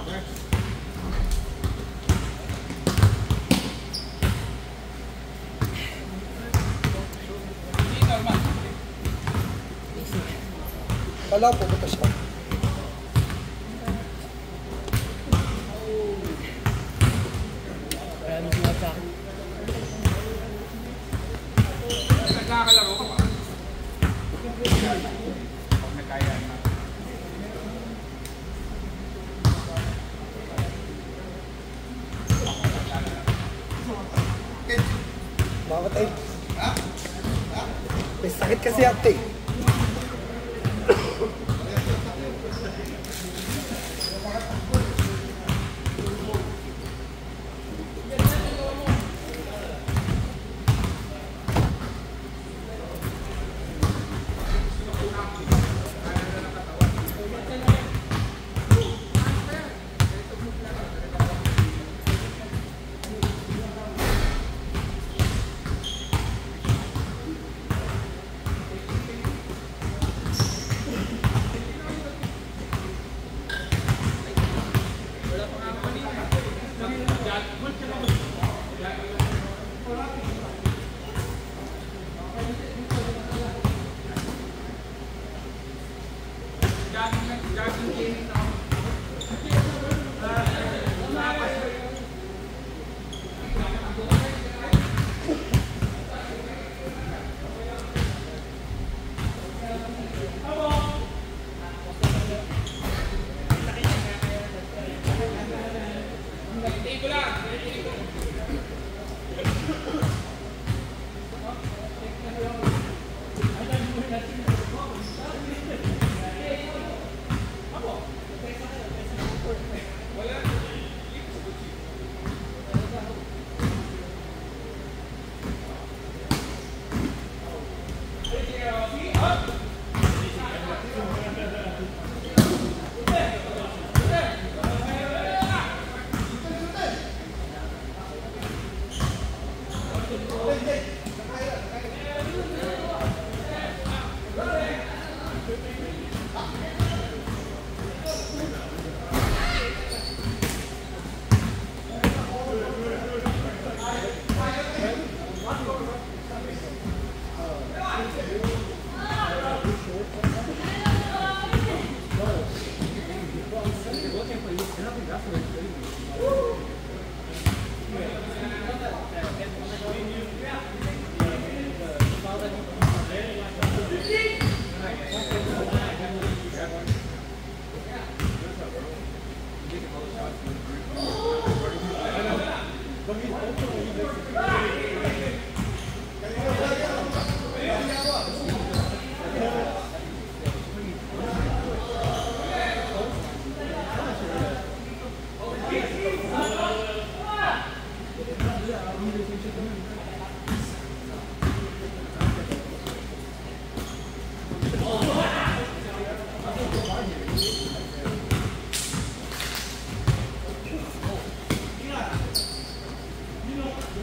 Kala po, pupunta siya. Kaya mo sinatsak. Nagkakalaro ka ba? Pag nagkaya na. Mamatay. May sakit kasi ate.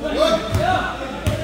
Good.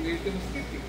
Pinilito mo skip eh.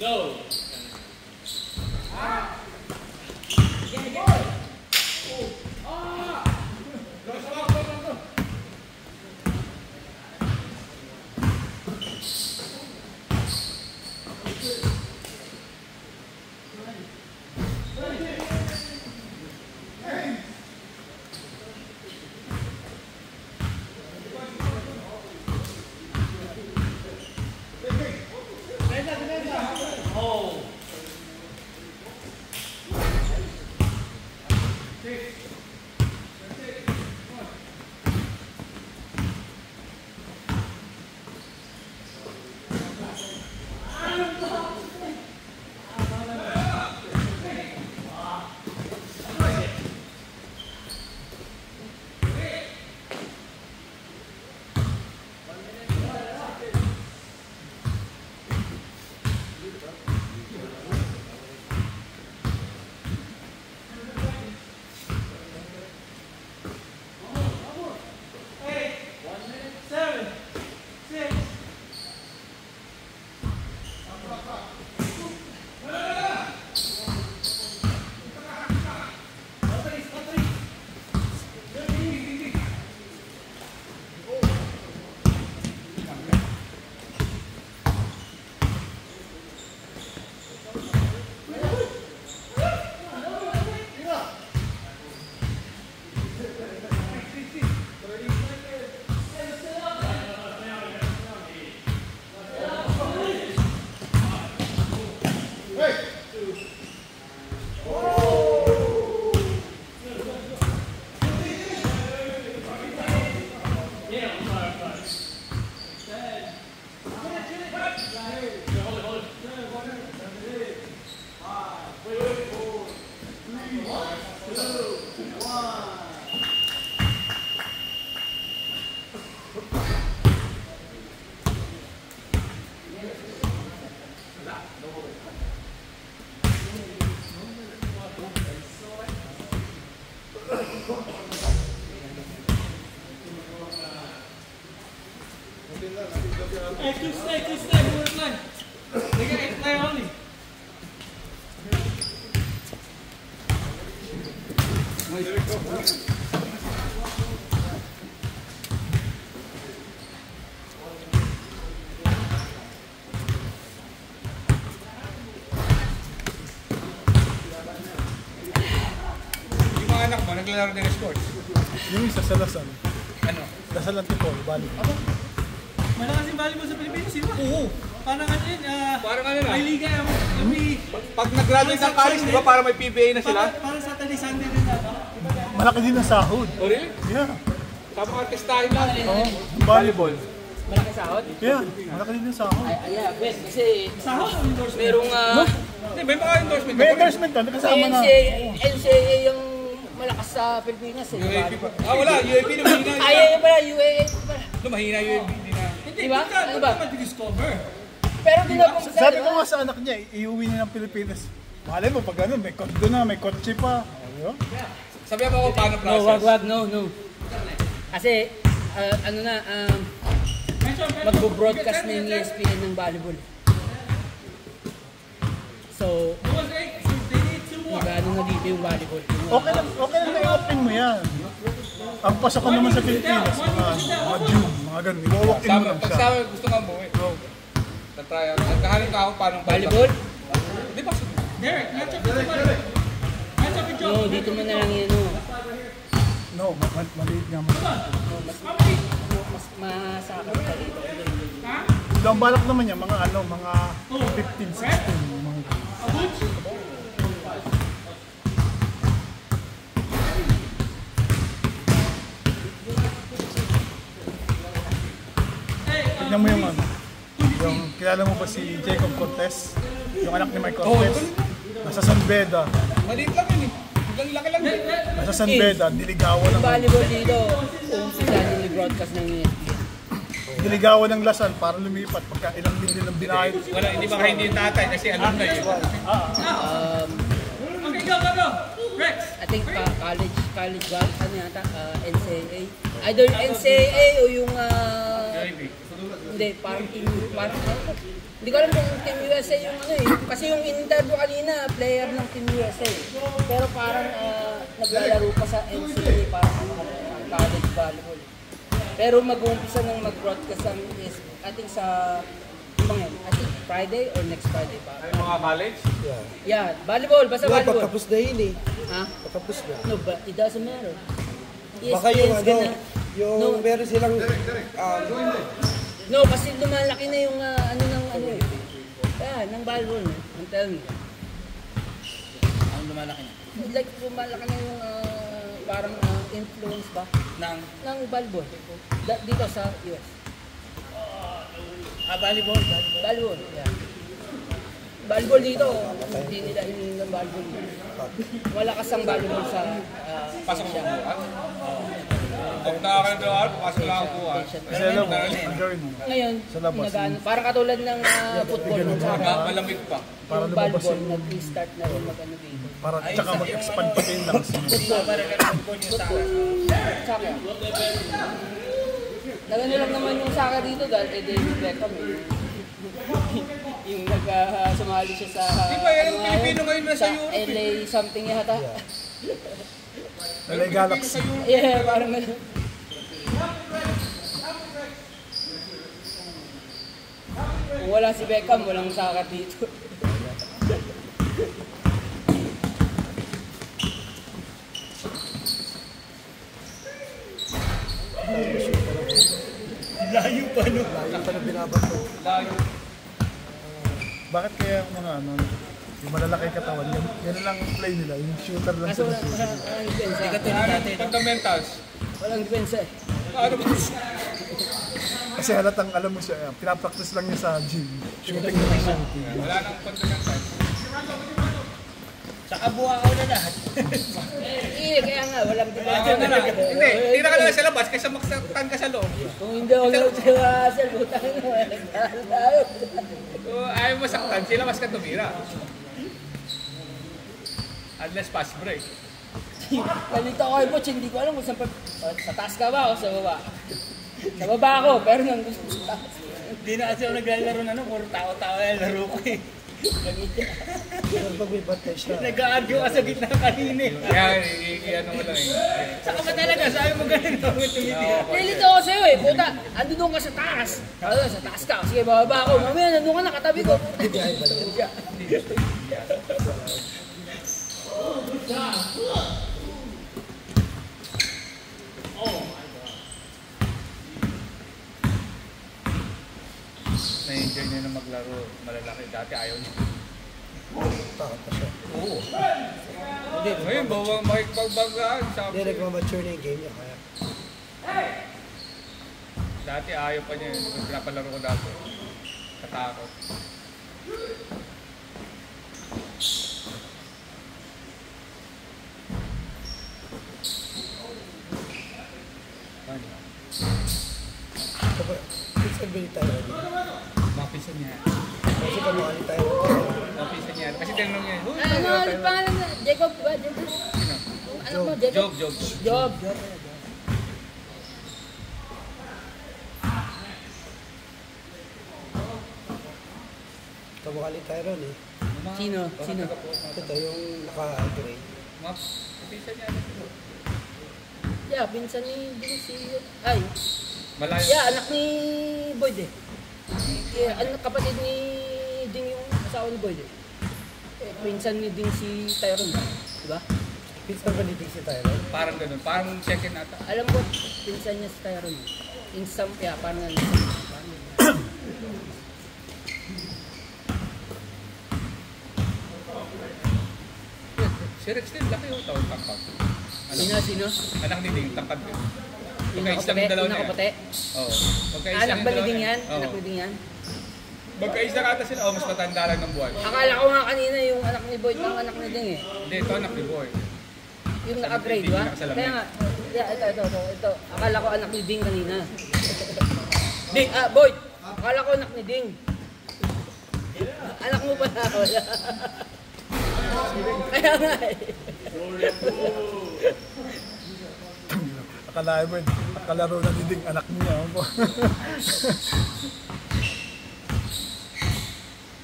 No. Hey, two stay, we're playing. They got 8 player only. anak mo, naglalaro din ng sports. Yung isa sa Lasal. Ano? Lasal Antipolo, bali. Malakas yung volleyball sa Pilipinas, di ba? Oo. Parang ano yun, Parang ano na? may liga, may... Pag nag-graduate ng college, di ba parang may PBA na sila? Parang Saturday, Sunday rin na. Malaki din ang sahod. Oh, really? Yeah. Tama ka testahin lang. Oo. Volleyball. Malaki sahod? Yeah. Malaki din ang sahod. Yeah, bet. Kasi Sahod o endorsement? merong Hindi, may mga endorsement. May endorsement ka, nakasama na. NCAA yung malakas sa Pilipinas. UAP pa. Wala. UAP na mahina. Ay, pala, UAA pala. No, mahina UAP. Hindi na. Hindi, Diba? ano Ano ba? ma-discover? Pero ginagawa sa Sabi ko nga sa anak niya, iuwi niya ng Pilipinas. Malay mo, pag ano, may kondo na, may kotse pa. Ayun. Sabi mo ako paano No, process. wag, no. Kasi, ano na, magbo-broadcast na yung ESPN ng volleyball. So, magano na dito yung volleyball. Okay lang na i-open mo yan. Ang pasok ka naman sa Pilipinas, mga June, mga ganun. I-walk in mo lang Pag siya. sabi, gusto nga mo eh. Tatry ako. Nagkahalin ka ako paano Volleyball? Di ba? Derek, match up with Joe. Match up with Joe. No, dito mo na lang yun, no. No, maliit nga mo. Mas masakit ka dito. Ang balak naman niya, mga 15, 16. Mga tignan mo yung yung kilala mo ba si Jacob Cortez? Yung anak ni Mike Cortez? Nasa San Beda. Maliit lang yun eh. Hanggang laki lang yun. Nasa San Beda, diligawan Yung ng volleyball dito, umpisa nila broadcast ng ESPN. diligawan ng Lasal para lumipat pagka ilang din ang binayad. Wala, hindi baka hindi yung tatay kasi alam na yun. Okay, go. Rex. I think college ball, ano yata, NCAA. Either NCAA o yung, hindi, parang hindi ko alam kung Team USA yung ano eh. Kasi yung interview kanina, player ng Team USA. Pero parang naglalaro pa sa NCAA, parang college volleyball. Pero mag-uumpisa nang mag-broadcast ang I think sa I think Friday or next Friday pa. Mga college? Yeah, volleyball, basta Diba, volleyball. pagkapos na yun eh. Ha? Pagkapos na. No, but it doesn't matter. Baka yung ESPN's ano, gonna- yung No. meron silang, No, kasi lumalaki na yung ano ng ano eh. Kaya, ng volleyball na. I'm telling you. Ang lumalaki na. Like, lumalaki na yung parang influence ba ng volleyball. Dito sa US. Volleyball. Volleyball, yeah. Volleyball dito, hindi nila hinihingi ng volleyball. Malakas ang volleyball sa Pasok mo buwan? Pag nakakalawa, pasok lang ako buwan. Kasi alam mo, ang gawin mo. Ngayon, Sa labas. parang katulad ng football ng saka. Malamig pa. Para Yung lumabas volleyball, yung, nag-restart na rin mag-ano dito. para tsaka mag-expand pa din lang. Saka. Nagano lang naman yung saka dito dahil kay David Beckham eh. Yung sumali siya sa Di ba yan ang Pilipino ngayon nasa sa Europe eh? LA something yata. LA Galaxy. Yeah, parang gano'n. Kung wala si Beckham, walang saka dito. Layo pa no. yung pala binabato. Layo. Bakit kaya mga yung malalaki katawan, yan lang ang play nila, yung shooter lang Kaso sila. walang depensa. Fundamentals. Walang depensa eh. Ano ba? Kasi halatang alam mo siya, pinapractice lang niya sa gym. Shooting na lang shooting. Wala nang fundamentals. Saka buha ako na lahat. Kaya nga, walang depensa. Diyan na lang. Hindi, tira ka na lang sa labas kaysa maksaktan ka sa loob. Kung hindi ako lang sa Russell, butang na walang tayo. Kung ayaw mo saktan, sila mas ka tumira. Unless pass break. Nalito ako kay Butch, hindi ko alam kung saan sa taas ka ba o sa baba. Sa baba ako, pero nang gusto sa taas. Hindi na kasi ako naglalaro na puro tao-tao na laro ko eh. Pero pag may bantay siya, Nag-argue ka sa gitna kanina eh. Kaya, i-ano mo lang eh. Saka ba talaga? Sabi mo ganun ako tumitira. Nalito ako sa'yo eh, puta, ando doon ka sa taas. Ano, sa taas ka, sige bababa ako. Mamaya nandun ka nakatabi ko. na maglaro malalaki. Dati ayaw niya. Takot pa siya. Oo. Hindi, Ngayon, bawang makikipagbagaan. hindi nagmamature na yung game niya. Kaya, Dati ayaw pa niya. Yung pinapalaro ko dati. Katakot. kapag, minsan bili tayo. Mapisa niya. Kasi kamukali tayo. Mapisa niya. Kasi tinanong niya, "Uy, Ano ulit pangalan na? Jacob ba? Jacob? sino?" Ano mo? Jacob? Job. Job. Kamukali tayo ron eh. Sino? Sino? Ito yung naka-grade. Mapisa niya. Yeah, pinsan ni Ding si... Ay, Malayo. yeah, anak ni Boyd eh. Yeah, anak kapatid ni Ding yung asawa ni Boyd eh. Pinsan ni Ding si Tyrone, di ba? Pinsan ba nitig si Tyron? Parang ganun. Parang second ata. Alam ko, pinsan niya si Tyrone. In some, yeah, parang ano. Si Rex din, laki yung taon tangkad. Sino? Anak ni Ding, tangkad din. Yung Magkaisa nakaputi? ng dalawa Yung na yan. nakaputi? Oo. Magkaisa Anak ng ba ni dalawa Ding na yan? Oo. Anak ni Ding yan? Magkaisa kata sila, mas matanda lang ng buwan. Akala ko nga kanina yung anak ni Boyd ang anak ni Ding eh. Hindi, ito anak ni Boy. Yung naka-grade, di ba? Kaya nga, yeah, ito. Akala ko anak ni Ding kanina. Ding, Boyd! Akala ko anak ni Ding. Anak mo pala, wala. Kaya nga eh. Akala mo, akalaro na ni Ding, anak niya.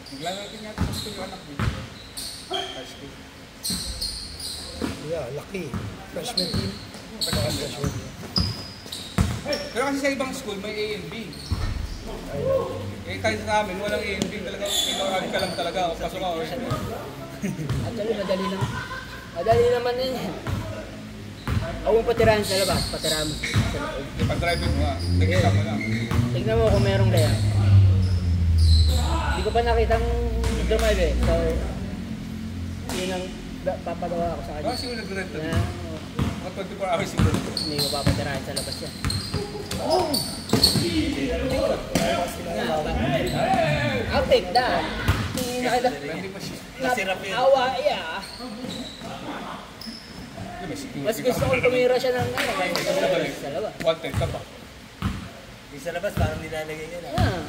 Naglalaki nga sa school yung anak niya. High school. Yeah, laki. Freshman team. Freshman team. Pero kasi sa ibang school, may A and B. Eh, kahit sa amin, walang A and B talaga. Ikaw ka lang talaga. O pasok ka. Actually, madali lang. Madali naman eh. Huwag mong patirahan sa labas, patirahan mo. Pag-driving mo nga, nagkita mo lang. Tignan mo kung merong layout. Hindi ko pa nakitang drive eh. So, yun ang papagawa ko sa kanya. Kasi yung nag-rent na. Na, Mga 24 hours siguro. hindi ko papatirahan sa labas yan. I'll take that. Hindi nakita. Hindi pa siya. Awa, yeah. Mas gusto kong tumira siya ng ano, sa labas. Wanted ka ba? Sa labas, parang nilalagay yan. Yeah.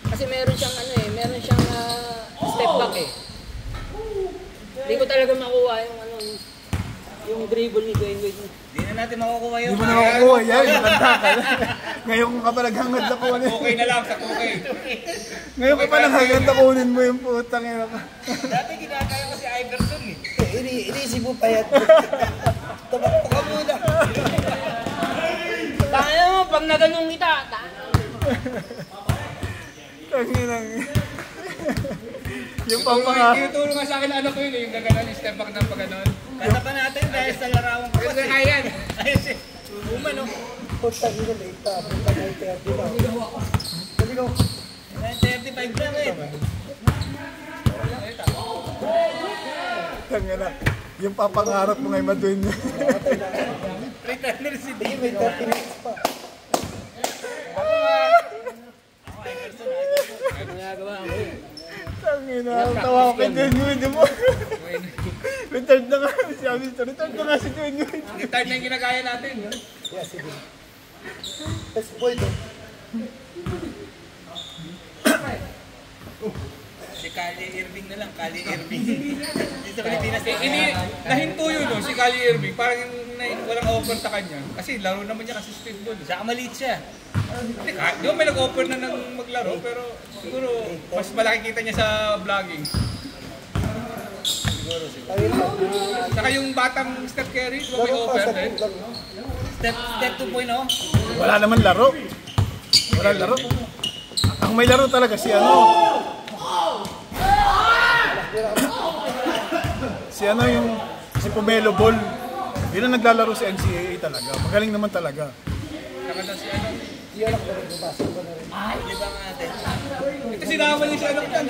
Kasi meron siyang ano eh, meron siyang step back eh. Hindi ko talaga makuha yung ano, yung dribble ni Dwayne Wade. Hindi na natin makukuha Hindi mo na makukuha yan, matanda ka na. Ngayon ka pa naghangad na kunin. Okay na lang sa okay. Ngayon ka pa naghangad na kunin mo yung putang ina ka. Dati ginagaya ko si Iverson eh. Iniisip mo pa yan. Tumakbo ka muna. Kaya mo, pag naganong kita, Tanginang. Yung Tinuturo pampanga. nga sa akin anak ko yun eh, yung gaganon, yung step back ng pagganon. Kanta pa natin dahil sa larawan ko. Kasi ayan. Ayun si Uma no. Punta nila late pa. Punta 9:30 na. Sabi ko, 9:35 na rin. Tangina. Yung papangarap mo ngayon maduin niya. Return na rin si Dave. May 30 minutes pa. ano nagawa ko eh. Tangina. Tawa ko kay Dwayne Wade mo. Retired na nga. Sabi nito, retired na nga si Dwayne Wade. Retard na yung ginagaya natin. Yeah, sige. Tapos boy to. Si Kali Irving na lang. Kali Irving. Dito sa Pilipinas. Hindi, nahinto yun no, si Kali Irving. Parang walang offer sa kanya. Kasi laro naman niya kasi streetball. Saka maliit siya. Di ba may nag-offer na ng maglaro, pero siguro mas malaki kita niya sa vlogging. Ayun lang. Saka yung batang Steph Curry, di ba may offer din? Step 2.0. Wala naman laro. Wala laro. Ang may laro talaga si ano. Si ano yung si Pomelo Ball. Hindi na naglalaro si NCAA talaga. Magaling naman talaga. Saka na si ano, Yun ako nagbabasa ko na rin. Libang natin. Ito sinama niya sa anak niya, ang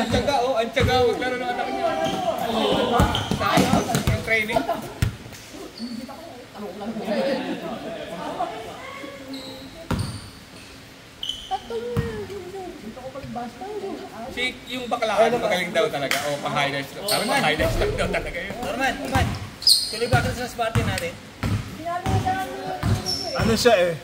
tiyaga, ang tiyaga, maglaro ng anak niya. Sayang, yung training. Si yung baklaan, magaling daw talaga. O, pang-highlights daw. Sabi pang-highlights daw talaga yun. Norman, tuloy ba sa party natin? Ano siya eh?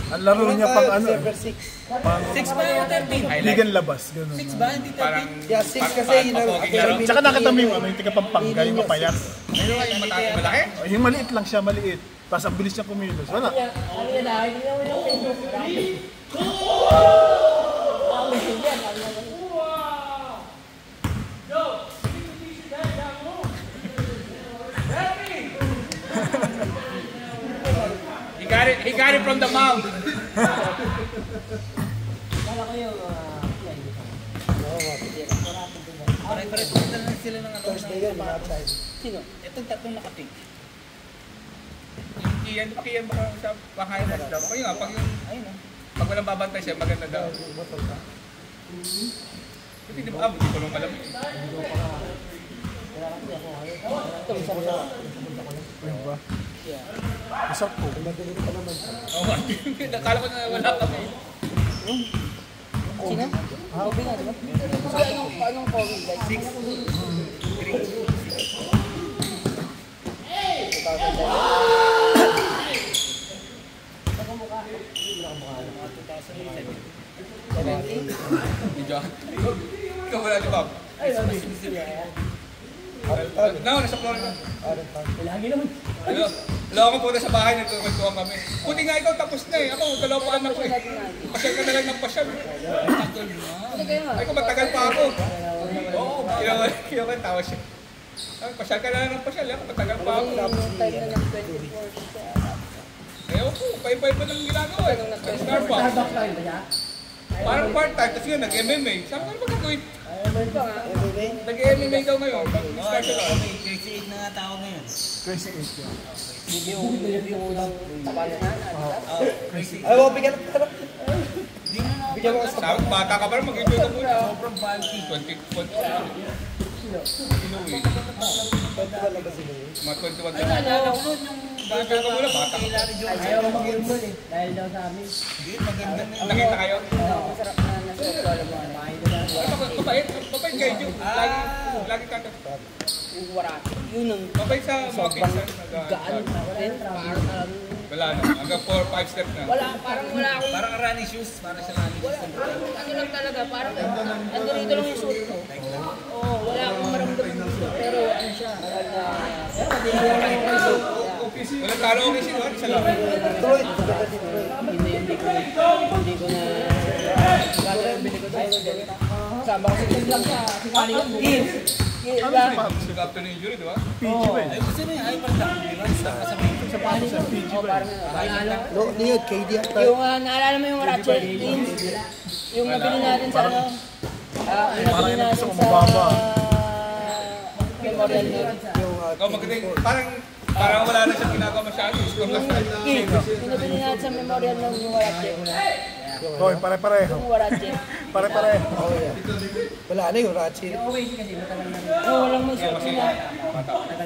Ang laro niya pang ano eh. Server 6. 6 ba yung 13? Ligan labas. Ganun. 6 ba? Hindi 13? Parang, Yeah, 6 kasi yun ang Tsaka nakita mo yung ano, yung tiga-pampanga, yung mapayat. ano nga yung malaki? Oh, yung maliit lang siya, maliit. Tapos ang bilis niya kumilos. Wala. He got it from the mouth. Pare-pare pumunta na sila ng ano. Thursday yun, yung outside. Sino? Itong tatlong nakapink. Iyan baka sa pang-highlights daw. Kaya nga, pag yung, pag walang babantay siya, maganda daw. Hindi mo, hindi ko nung alam. Ayun ba? Masarap po. Oo, nakala ko na wala kami. Sino? Kobe nga, diba? Anong Kobe? Like 17? Medyo. Ikaw wala di ba? No, nasa Florida. Lagi naman. Wala akong punta sa bahay, nagkukwentuhan kami. Buti nga ikaw tapos na eh. Ako, dalawa pa anak ko eh. Pasyal ka na lang ng pasyal. Ay, kung matagal pa ako. Oo, kinawan tawa siya. Ay, pasyal ka na lang ng pasyal. Ako, matagal pa ako. Time na ng 24. Ewan ko, pay-pay pa ng ginagawa eh. Starbucks. Parang part-time, kasi nga nag-MMA. Sabi ko, ano ba gagawin? Nag-MMA daw ngayon. Start ko lang. Crazy 8 na nga tao ngayon. Crazy 8 yan. Yung ulang tapalo na. Ay, wag bigyan ka na. Bigyan mo ka sa Sabi ko, bata ka pa rin, mag-enjoy ka muna. Sobrang bulky. 20. Inuwi. wala ba sila yun? Mga 21 Ano, na. naalala ko nun yung Enjoy ka muna, bata ka. ayaw ko mag-irmon eh. Dahil daw sa amin. Nakita kayo? Masarap na nasa ito, alam mo. Mabait kayo, Joe. Lagi kaka. Yung waraki. Yun ang Mabait sa mga pinsan. gaan pa rin. Parang Wala na. Hanggang 4-5 step na. parang wala akong Parang running shoes, para siya running shoes. ano lang talaga, parang andito lang yung suit ko. Oo, wala akong maramdaman dito. Pero ano siya, Walang talo okay siya, no? Isa lang. Detroit, ganda Detroit. hindi ko na gagawin yung bili ko doon. Sama ko si Tim lang siya, si Kali yung Kim. Ano si Pabs? After ng injury, di ba? PG ba eh? Ay, gusto niya, ay, parang di ba? Sa Pabs sa PG ba Parang eh? naalala. No, niyo, KD ata. Yung naalala mo yung Ratchet Teams? Yung nabili natin sa ano? Yung Parang nabili yung gusto natin ko sa mababa. Memorial Day. Ikaw magaling. Parang wala na siyang ginagawa masyado. Score last night. Yung nabili natin sa Memorial ng yung Ratchet. Hoy, pare-pareho. Yung Ratchet. Pare-pareho. Wala na yung Ratchet. Oo, walang may suot na.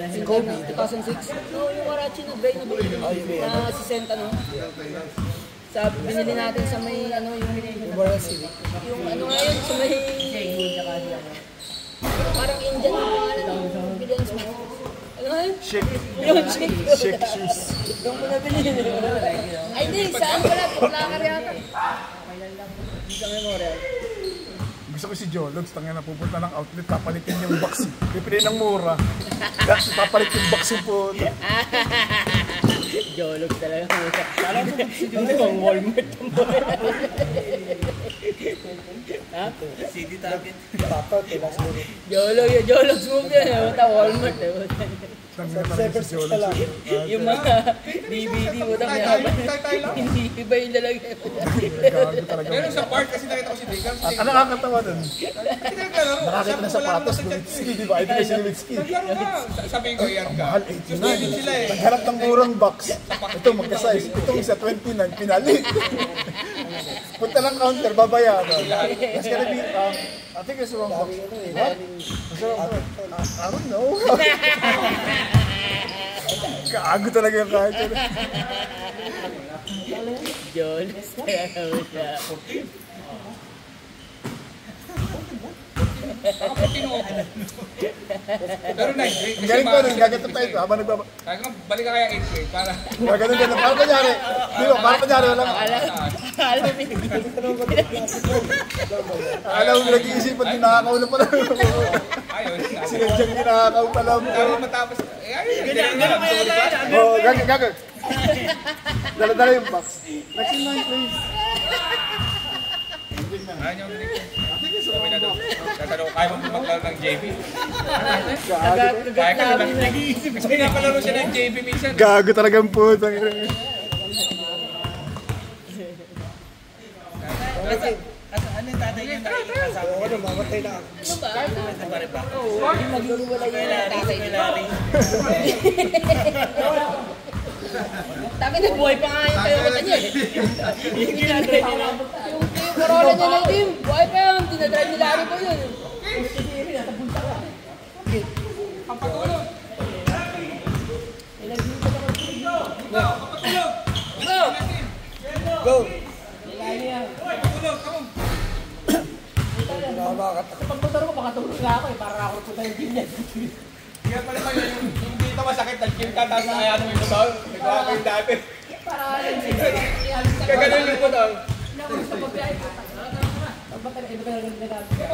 Si Kobe, 2006. No, yung Warachi na Bray na bili. Na si Senta, no? Sa binili natin sa may, ano, yung Memorial City. yung ano nga yun, sa may... Parang Indian yung pangalan, no? Billion Smith. Ano nga yun? Shake. Yung chick. Shake shoes. Yung ko nabili. Ay, di, saan pala? Tuklakar yata. Sa Memorial. Gusto ko si Jologs, tangin na pupunta ng outlet, papalitin yung box. Pipili ng mura. Tapos papalit yung box yung puta. Jolog talaga. Alam mo si Jolog ang Walmart. Ha? CD target. Papa, tilas mo rin. Jolog move yan. Basta Walmart. 7 6 ka lang. Yung mga DVD mo na may habang. Hindi, iba yung lalagyan. Gago talaga. Meron sa park kasi nakita ko si Digan. Ang nakakatawa dun. Nakalaro. Nakakita na sapatos, Lewitsky, di ba? Ito kasi Lewitsky. Sabi ko, yan ka. Mahal, Gusto din 89. sila eh. Naghanap ng murang box. Ito, magka-size. Itong isa, 29, pinali. Punta lang counter, babayaran. That's gonna be, I think it's wrong box. What? I don't know. Kaago talaga yung kahit yun. Jones, kaya naman siya. Ako 14 ako. Pero 9 grade. Ang galing ko nun, gaganda pa ito. Habang nagbaba... Kaya ko, balik ka kaya 8 grade para... Gaganda ka na. Paano panyari? Di ba? Paano panyari? Walang... Alam mo, Alam mo, nag-iisipan din nakakaw na pala. Ayos. Sinadyang nakakaw pala mo. Sabi matapos. Eh, ayos. Ganun kaya tayo. Oo, gagawin. Dala-dala yung box. Next in line, please. Ayun yung grade. Sabi na doon. Tatanong, kaya mo maglaro ng JV? Kaya ka naman. Nag-iisip. Kasi napalaro siya ng JV minsan. Gago talagang puto. Ano yung tatay niya nakikasama? Ano, mamatay na ako. ano ba? Oo, yung maghiwalay yung tatay niya. Sabi na buhay pa nga yung Toyota niya eh. Yung Corolla niya na team, buhay pa yan. Dinadrive ni Larry ko yun. Go! Pagpunta mo, makatulog na ako eh. Para ako punta yung team niya. Kaya pala kayo, yung dito masakit, nag-gym ka, tapos kaya ano yung butaw, nagawa ko yung dati. Kaya ganun yung butaw. Kapag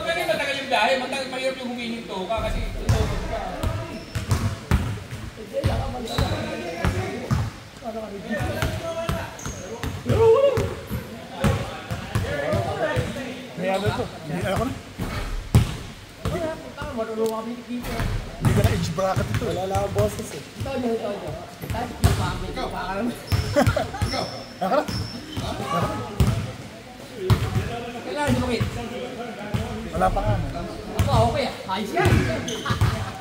ganun matagal yung biyahe, mahirap yung humingi to ka kasi ito ka. May ano ito? Ayoko na. Hindi ka na edge bracket ito. Wala lang ang boses eh. Ayoko na. Wala pa nga.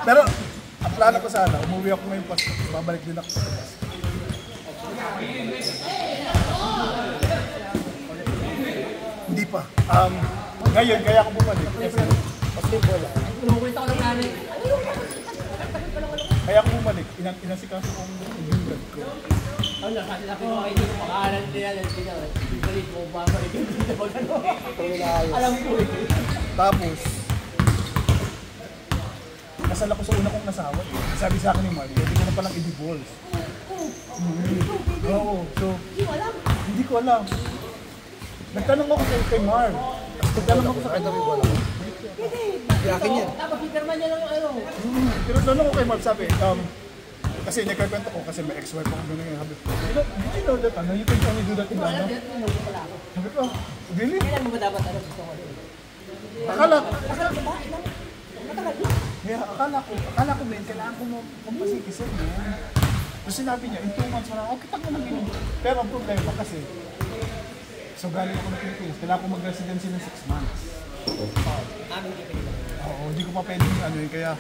Pero, ang plano ko sana, umuwi ako ngayon pas, babalik din ako. Hindi pa. Ngayon, kaya ako bumalik. Kaya ako bumalik. Inasikaso ko yung dad ko. Tapos, kasal ako sa una kong nasawa. Sabi sa akin ni Mario, hindi ko na palang i-divorce. Oo, so, hindi ko alam. Nagtanong ako kay Mar. Nagtanong ako sa kanya. Yakin yan. Pero tanong ko kay Mar, sabi, kasi nagkakwento ko kasi may ex-wife ako doon yung habit ko. Did you know that, you can only do that in ano? Sabi ko, really? Kailan mo ba dapat gusto ko? Akala ko din, kailangan ko magpasikisin mo. So sinabi niya, in 2 months, okay, tak naman yun. Pero ang problema kasi, so galing ako ng Pilipinas, kailangan ko mag-residency ng 6 months. Oo, hindi ko pa pwedeng ano yun, kaya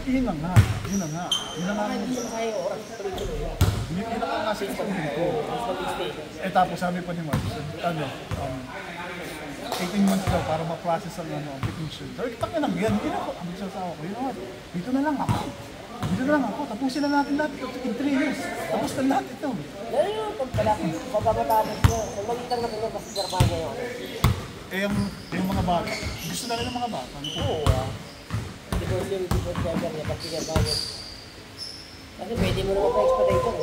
yun na nga. Yun na nga nga sinasabi ko. Tapos sabi pa ni Mark, 18 months daw para ma-process ang petition. Sabi, kitang lang yan. Hindi na ako. Sabi sa asawa ko, you know what? Dito na lang ako. Tapusin na natin lahat ito. In 3 years. Tapos na lahat ito. Lalo yung pagkamatapos mo, kung magitang na puno, mas sarapaan niya yun. Yung mga bata. Gusto na rin ng mga bata. Oo divorce niya niya, pag pinagawin. Kasi pwede mo naman pa-expedition.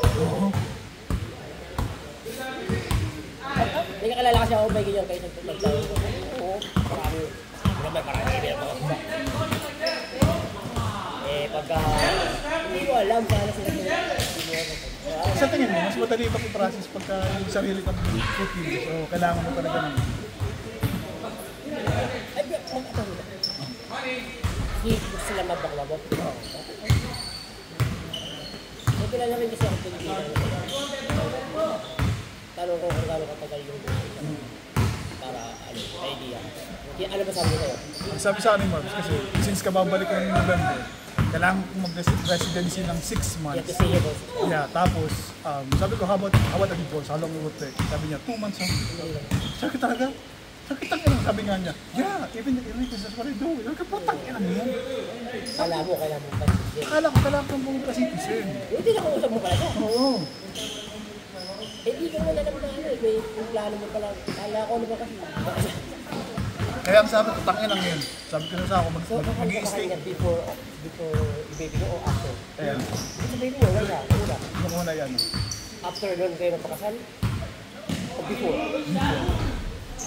Hindi ka kalala kasi ako may ganyan kayo nagtagtawin. Oo, marami. Marami mo. Pagka hindi ko alam paano sila sa tingin mo, mas madali pa i-process pagka yung sarili kang cooking. So, kailangan mo talaga ng Ay, mag-atong ito. Hindi sila mabaklabot. May kilala rin kasi ako Pilipinas. Tanong ko kung gano'ng katagal yung para idea. Ano ba sabi ko sa'yo? Sabi sa akin, Marbs, kasi since kababalik ko ng November, kailangan ko mag-residency ng 6 months. You have to say it. Yeah, tapos, sabi ko, how about a divorce? How long it would take? Sabi niya, 2 months. Sabi ko talaga? Sabi ko, sabi nga niya, yeah, even the illegal, that's what I do. Sabi ko, putang ina mo yan. Kala mo, kailangan mo pa-citizen. Kailangan ko mong pa-citizen. Hindi na kausap mo pala siya. Oo. Hindi ka mo na naman na ano, may plano mo pala. Kala ko ano ba kasi. Kaya ang sabi ko, tangin lang yun. Sabi ko sa ako, So, mag-i-stay. before i-baby mo o after? Ayan, Sa baby mo, wala. Una. yung una yan. After nun kayo napakasal? O before?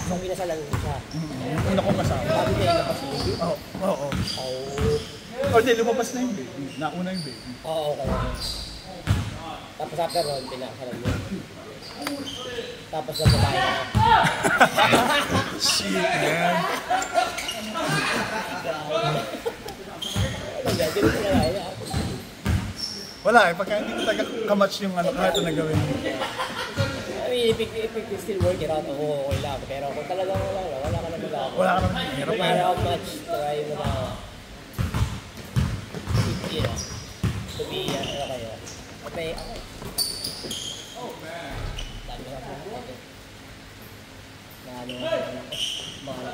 Nung pinasalan siya. Yung una kong kasama. Bago kayo napas si baby? Oo, oo. Oh. O di, lumabas na yung baby. Nauna yung baby. Oo, okay. Tapos after nun, pinakasalan mo. Tapos na babae na. Shit, man. Wala eh, pagka hindi ko talaga kamatch yung ano, kahit na gawin. I mean, if you still work it out, okay lang. Pero kung talagang wala ka na magawa. Wala ka naman, No hirap matter eh. how much, try mo na to be, ano kayo. Okay, okay. Dami na po. Na ano, mga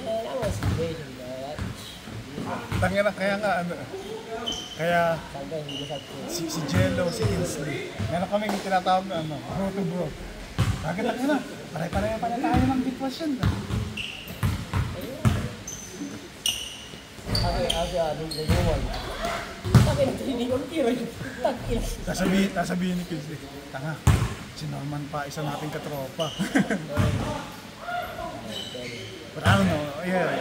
that was situation, right? Tangin na, kaya nga ano. Kaya Sometimes you just have to... si Jello, si Inslee. Meron kaming tinatawag na ano, bro to bro. Kagad na, pare-pareho pala tayo ng bitwasyon. Kasi the new one. Bakit hindi ko tiro yun? Sasabihin ni Kinsley, tanga, si Norman pa, isa nating katropa. But I don't know, yeah.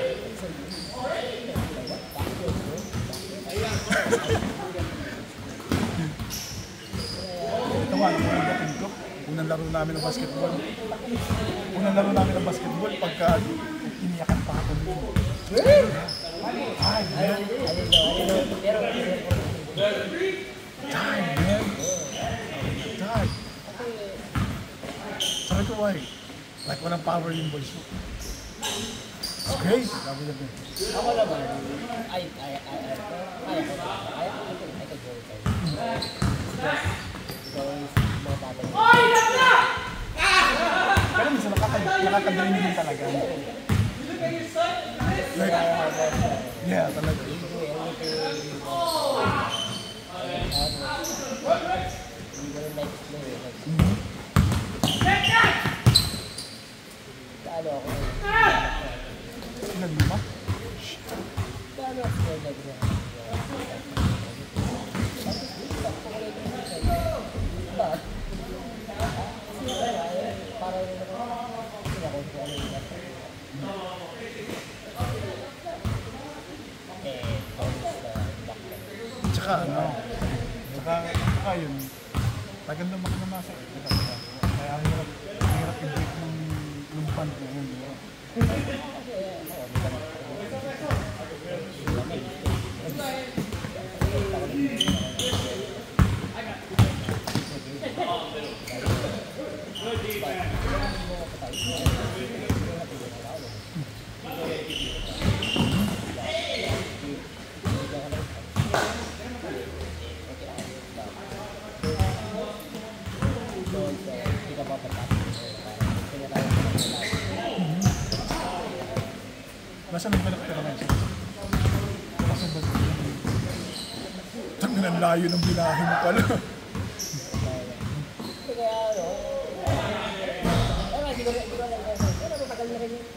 Ito nga, unang dating ko, unang laro namin ng basketball. Pagka iniyakan pa ako dito. Ay, man. Die, man. Die. Sabi ko, why? Like walang power yung boys mo. It's great. Sabi niya po. Ako naman, I could go with that. Because, mga tatay. Pero minsan nakaka-drain din talaga. Like, yeah, talaga. Ano ako? Ilan lima? Paano ako nag-react? Ba? Parang Tsaka ano, tsaka yun, tagal naman ka naman sa kaya ang hirap i-break ng band na yun. Nasa nagbalak ka naman siya. Nasa ba? Tangin ang layo ng binahe mo pala. kaya ano, hindi ko lang pero matagal na rin yun.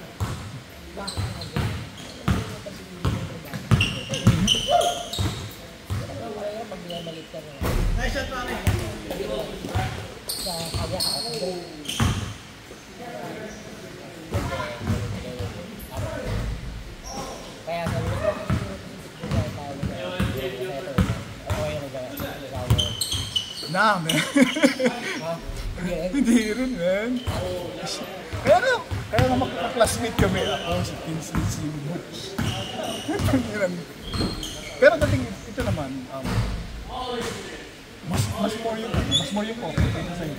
Pag binamalit ka na. Nice shot, pare. Sa kanya ako. Kaya sabi ko, Nah, man. Hindi rin, man. Kaya nga magkaka-classmate kami. Ako, si Kinsley, si Butch. Pero dating ito naman, mas more yung okay kaysa sa'yo.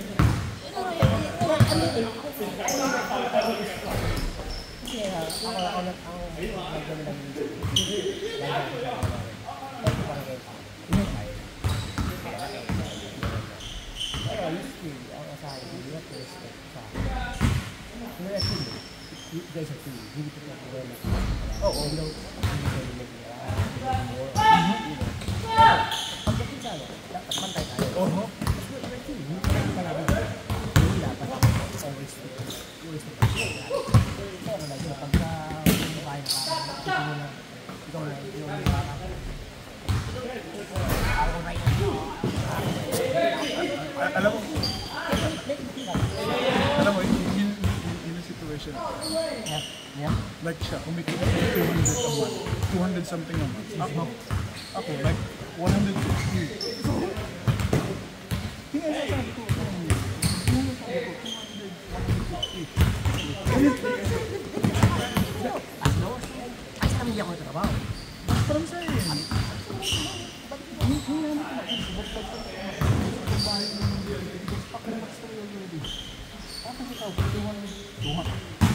Alam mo, yun yung situation. Like siya, kumikita ng 200 a month. 200 something a month. Ako like 150. So, hindi nga sabi ko, 250. Asa kami ako trabaho? Parang sa'yo yun.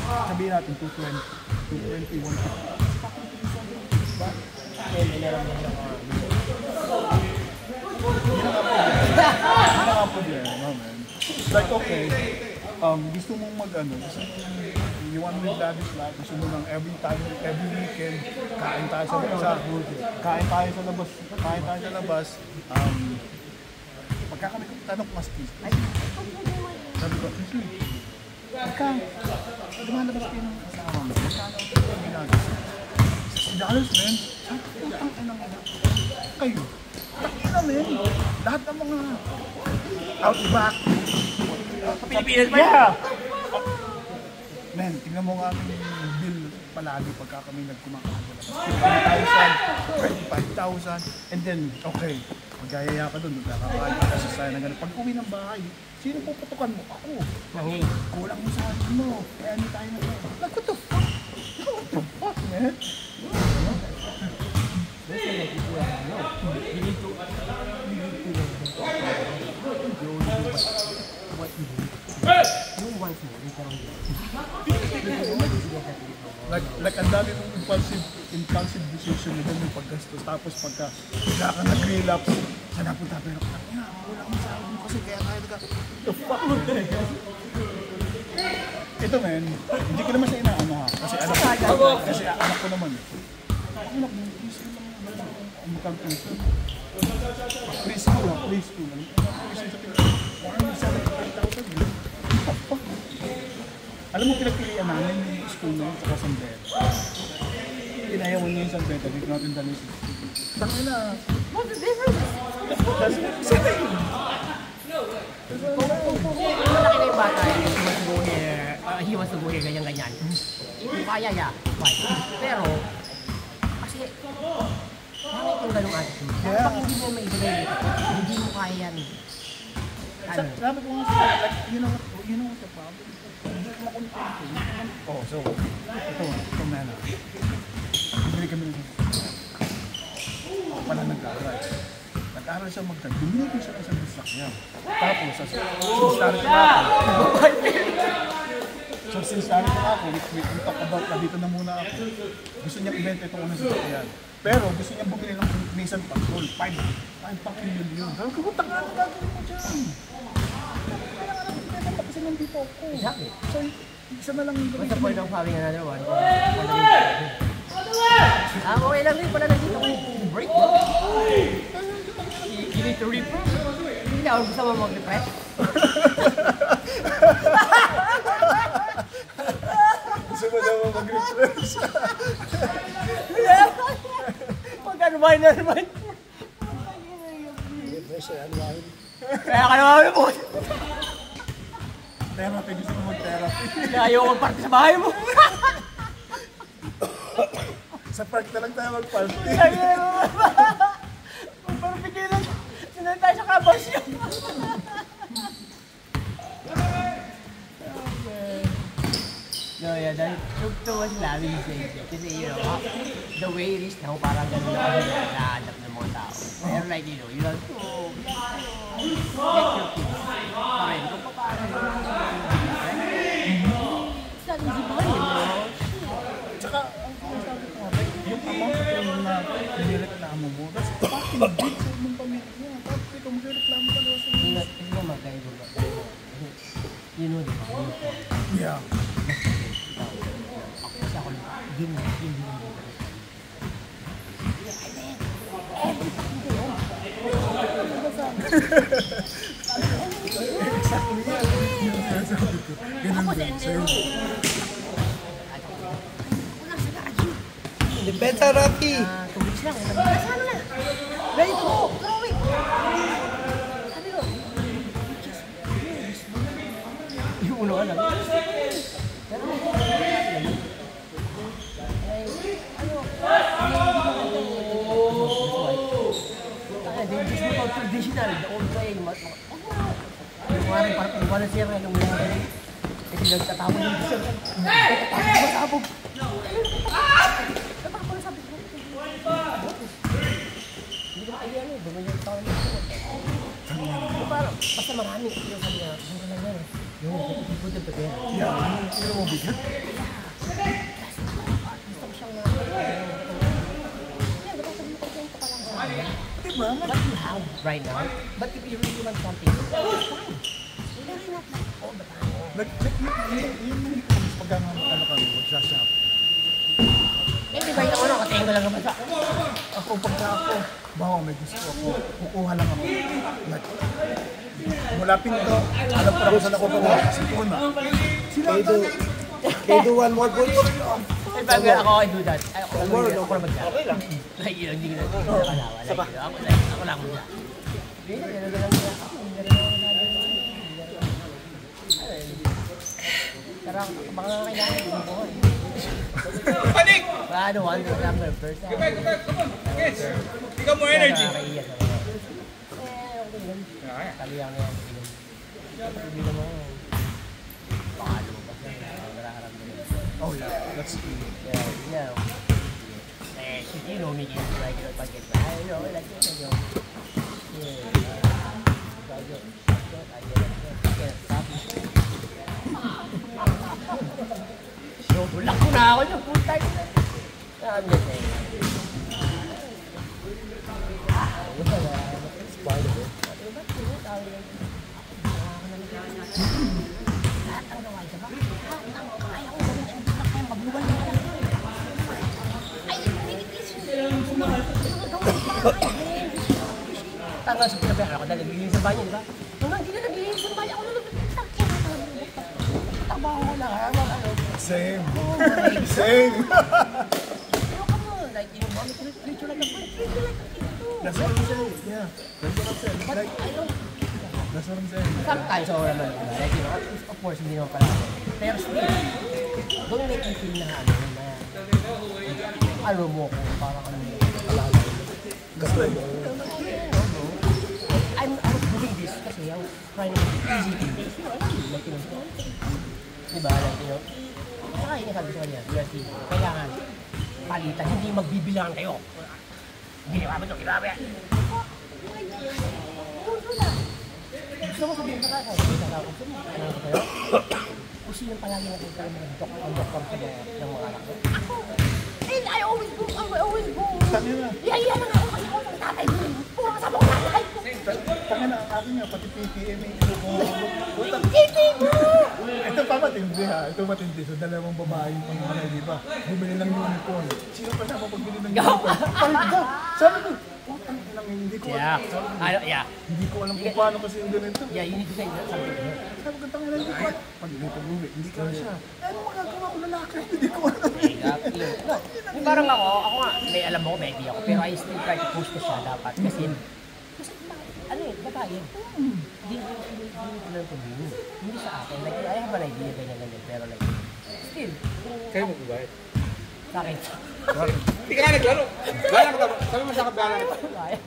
Sabihin natin 220, 220, 150. Hindi na nga problema, man. Like, okay, gusto mong mag-ano, gusto mong you want to lavish life, gusto mo ng every weekend, kain tayo sa labas, pagka kami tanong mas please. Sabi ko, pagka lumalabas kayo ng kasama mo, magkano ang ginagawa? $60, man. Sabi ko, kayo. Takina, man. Lahat ng mga out-back. Sa Pilipinas pa yan? Man, tingnan mo nga ang bill palagi pagka kami nagkumakain. 25,000, and then, okay, magayaya ka doon, magkakain ka sa saya na gano'n. Pag uwi ng bahay, sino puputukan mo? Ako. Kulang mo sa akin mo. Kaya hindi tayo na tayo. Like, what the fuck? What the fuck, man? Like ang dami mong impulsive decision na yung paggastos. Tapos pagka ka nag-relapse, saan napunta? Pero wala mo sa akin mo kasi kaya tayo the fuck mo ito, man, hindi ko naman siya inaano ha. Kasi anak ko naman. Anak mo, please ko lang. Mukhang preschool. Preschool. Alam mo, pinagpilian namin yung school na yun sa San Beda. Pinayawan niya yung San Beda, dito natin dali siya. Sabi na, what's the difference? Same thing. Kung malaki na yung bata, he wants to go here, ganyan-ganyan. Kung kaya niya, fine. Pero, kasi, bakit yung ganong attitude? Pag hindi mo maibigay dito, hindi mo kaya yan. Sabi ko nga sila, like, you know what the problem? Hindi ko makunti. Oh, so, ito man. Bumili kami ng pala nag-aaral. Nag-aaral siya bumili ko siya ng isang sasakyan. Tapos, since started na ako, we talk about na dito na muna ako. Gusto niya ibenta itong unang sasakyan. Pero gusto niya bumili ng Nissan Patrol, 5 million. Sabi ko, putang ano gagawin mo dyan? Kaya nga naman ibenta kasi nandito ako. Exactly. So, isa na lang yung What's the point of having another one? Okay lang rin pala nandito ko yung break. You need to refresh. Hindi na, gusto mo mag-refresh? Gusto mo daw mag-refresh. Mag-unwind na naman. Refresh ay unwind. Kaya ka naman po. Therapy, gusto mo mag-therapy. Kaya ayaw mag-party sa bahay mo. Sa park na lang tayo mag-party. Parang pigilan. Sinunod tayo sa kabas yun. So yeah, tugtog was namin kasi you know, the way it is now, parang ganun na kami nakahanap ng mga tao. Pero like, you know, you have to let your kids find kung paano it's not easy money, you know? Tsaka, ang sabi ko, yung amount of time na nireklamo mo, that's fucking big sa mong pamilya. Tapos ikaw magreklamo ka naman sa iyo. Kasi nga magkaiba ba? You know, di ba? Yeah. Kasi ako, game. Exactly yan. Yung sinasabi ko. Ganun din sa'yo. Depensa, Rapi! Tubig lang. Nasaan na? Ready to go! Throwing! Sabi ko, yung ulo ka lang. Traditional, the old way. Yung mga rin, parang wala siya rin, yung mga rin. Kasi nagtatawag yung gusto. Nagtatawag. Nagtatawag sabi ko. Hindi ko makaya ano, dumayo yung tawag yung gusto. Parang, basta marami. Yung sabi niya, kung ka lang yan. Yung ikot yung pagyan. Sino mo bigat? Gusto ko siyang Diba? what you have right now, but if you really want something, it's fine. Really not like all the time. Yung pagka nga ano kami, mag-shop. Eh, di ba yung ano, katingin ko lang naman sa... Ako, pagka ako, bawa may gusto ako, kukuha lang ako. Like, mula pinto, alam ko na kung saan ako kukuha. Kasi una. They do one more push. Eh, bago ako, I do that. Ako na mag-shop. Okay lang. Like, yun, hindi ko na nakalawa. Ako lang mag-shop. Pero baka nga kailangan yung buko eh. Panik! I don't want to number first. Come on. Yes. Ikaw mo energy. Kali lang yan. Hindi naman. Paano ba? Oh yeah, that's true. Yeah. You know me, like, I know, like, you know. Bulak ko na ako niya, puta ko na. I'm just saying. It's part of it. Tanggal sa pinabayaan ako dahil naglilinis sa banyo, di ba? Hanggang hindi na naglilinis sa banyo, ako na trabaho ko lang, ano. Same. Same. Pero come on, like, you want to treat you like a friend, treat you like a kid too. That's what I'm saying. Yeah. That's what I'm saying. But Like, I don't, that's what I'm saying. sometimes ako naman, like, you know, of course, hindi naman pala ako. Pero still, don't make me feel na ano mo ko, parang ano mo, That's like, I was doing this kasi I was trying to make it easy to do. Like, you know, diba, like, you know, saka yung sabi sa kanya, kailangan palitan, hindi magbibilangan kayo. Ginawa mo ito, ginawa mo yan. Gusto mo sabihin sa kanya, gusto mo, ano ko kayo? Kung sino palagi natin kayo mga doktor sa mga anak ko. Ako! And I always go. Iya na nga ako kasi ako ng tatay mo. Puro sa mga tatay ko. tanga na ang akin nga, pati PPM yung inukuha. Hindi mo! Ito pa matindi ha, ito matindi. So dalawang babae yung pangalan, di ba? Bumili ng unicorn. Sino pa siya mapagbili ng unicorn? Palit ka! Sabi ko, putang inang hindi ko alam. Hindi ko alam kung paano kasi yung ganito. Yeah, you need to say something. Sabi ko, tanga na, hindi ko alam. Pag hindi ko bumili, hindi ko siya. Ano magagawa ko lalaki? Hindi ko alam. Exactly. Yung parang ako nga, may alam mo, may idea ako. Pero I still try to push ko siya dapat. Kasi ano eh, babae yun. Hindi ko lang tumingin. Hindi sa akin. Like, I have an idea, ganyan. Pero like, still. Kayo mo ba? Sa akin. Hindi ka nga naglaro. Bayaran kita. Sabi mo sa akin, bayaran kita.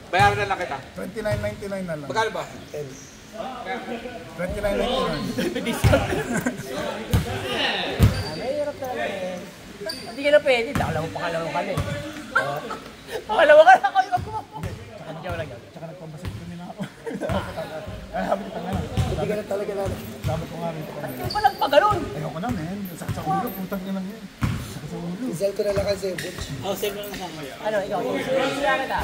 Bayaran na lang kita. $29.99 na lang. Magkano ba? $29.99. Mahirap Hindi na pwede. Pakalawa kami. Pakalawa ka na kayo. Joke lang yun. Tsaka nagpambasit kami na ako. Ay, sabi ko tanga na. Hindi ka na talaga na. Sabi ko nga rin ito kami. Hindi pa lang pa ganun. Ayoko na, men. Sakit sa ulo, putang na lang yan. Sakit sa ulo. Isel ko na lang kasi, Butch. Oh, save ko lang sa kanya. Ano, ikaw? Sila ka ta.